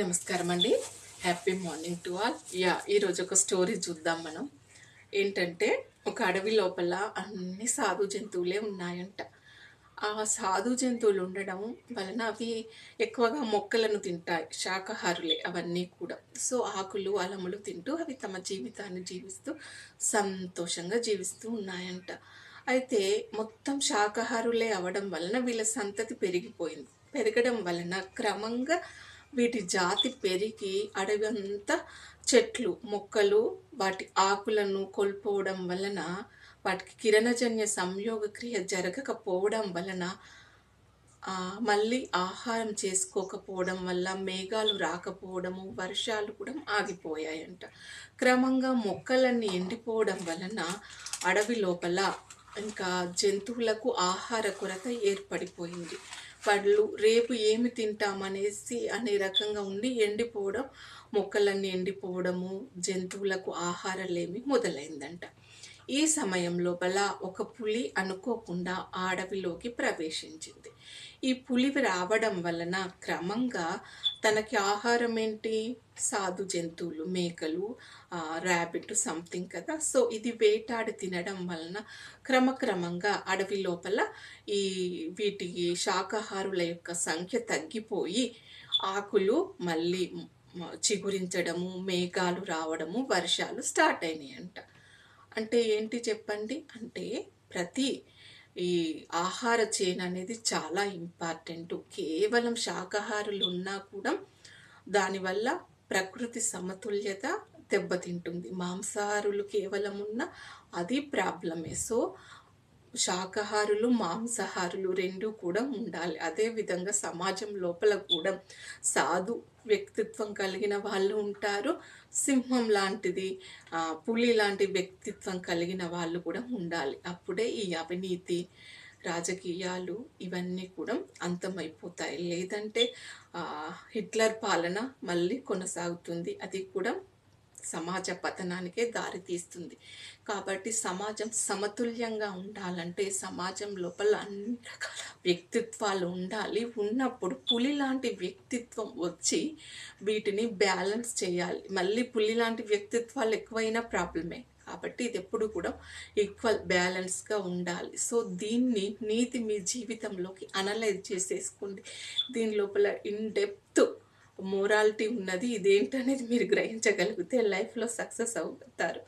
నమస్కారం అండి. Happy morning to all. ఈరోజు ఒక స్టోరీ చూద్దాం మనం. ఏంటంటే ఒక అడవి లోపల అన్ని సాధు జంతువులే ఉన్నాయంట. ఆ సాధు జంతువులు ఉండడం వలన అవి ఎక్కువగా మొక్కలను తింటాయి. శాకాహారులే అవన్నీ కూడా. సో ఆకులు అలములు తింటూ అవి తమ జీవితాన్ని జీవిస్తూ సంతోషంగా జీవిస్తూ ఉన్నాయంట. అయితే మొత్తం శాకాహారులే అవడం వలన వీళ్ళ సంతతి పెరిగిపోయింది. పెరగడం వలన క్రమంగా వీటి జాతి పెరిగి అడవి అంతా చెట్లు మొక్కలు వాటి ఆకులను కోల్పోవడం వలన వాటికి కిరణజన్య సంయోగ క్రియ జరగకపోవడం వలన మళ్ళీ ఆహారం చేసుకోకపోవడం వల్ల మేఘాలు రాకపోవడము, వర్షాలు కూడా ఆగిపోయాయంట. క్రమంగా మొక్కలన్నీ ఎండిపోవడం వలన అడవి లోపల ఇంకా జంతువులకు ఆహార కొరత ఏర్పడిపోయింది. వాళ్ళు రేపు ఏమి తింటామనేసి అనే రకంగా ఉండి ఎండిపోవడం, మొక్కలన్నీ ఎండిపోవడము, జంతువులకు ఆహారలేమి మొదలైందంట. ఈ సమయం లోపల ఒక పులి అనుకోకుండా ఆ అడవిలోకి ప్రవేశించింది. ఈ పులి రావడం వలన క్రమంగా తనకి ఆహారం ఏంటి, సాధు జంతువులు, మేకలు, ర్యాబిట్ సంథింగ్ కదా. సో ఇది వేటాడి తినడం వలన క్రమక్రమంగా అడవి లోపల వీటి శాకాహారుల యొక్క సంఖ్య తగ్గిపోయి ఆకులు మళ్ళీ చిగురించడము, మేఘాలు రావడము, వర్షాలు స్టార్ట్ అయినాయంట. అంటే ఏంటి చెప్పండి, అంటే ఈ ఆహార చైన్ అనేది చాలా ఇంపార్టెంట్. కేవలం శాకాహారులు ఉన్నా కూడా దానివల్ల ప్రకృతి సమతుల్యత దెబ్బతింటుంది. మాంసాహారులు కేవలం ఉన్నా అది ప్రాబ్లమే. సో శాకాహారులు మాంసాహారులు రెండు కూడా ఉండాలి. అదేవిధంగా సమాజం లోపల కూడా సాధు వ్యక్తిత్వం కలిగిన వాళ్ళు ఉంటారు, సింహం లాంటిది పులి లాంటి వ్యక్తిత్వం కలిగిన వాళ్ళు కూడా ఉండాలి. అప్పుడే ఈ అవినీతి రాజకీయాలు ఇవన్నీ కూడా అంతమైపోతాయి. లేదంటే హిట్లర్ పాలన మళ్ళీ కొనసాగుతుంది. అది కూడా సమాజ పతనానికే దారి తీస్తుంది. కాబట్టి సమాజం సమతుల్యంగా ఉండాలంటే సమాజం లోపల అన్ని రకాల వ్యక్తిత్వాలు ఉండాలి. ఉన్నప్పుడు పులి లాంటి వ్యక్తిత్వం వచ్చి వీటిని బ్యాలెన్స్ చేయాలి. మళ్ళీ పులి లాంటి వ్యక్తిత్వాలు ఎక్కువైనా ప్రాబ్లమే. కాబట్టి ఇది ఎప్పుడు కూడా ఈక్వల్ బ్యాలెన్స్గా ఉండాలి. సో దీన్ని నీతి మీ జీవితంలోకి అనలైజ్ చేసేసుకోండి. దీని లోపల ఇన్ డెప్త్ మోరాలిటీ ఉన్నది. ఇదేంటనేది మీరు గ్రహించగలిగితే లైఫ్లో సక్సెస్ అవుతారు.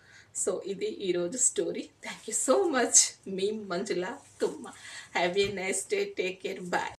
సో ఇది ఈరోజు story. Thank you so much. మీ Manjula Tumma. Have a nice day. Take care. Bye.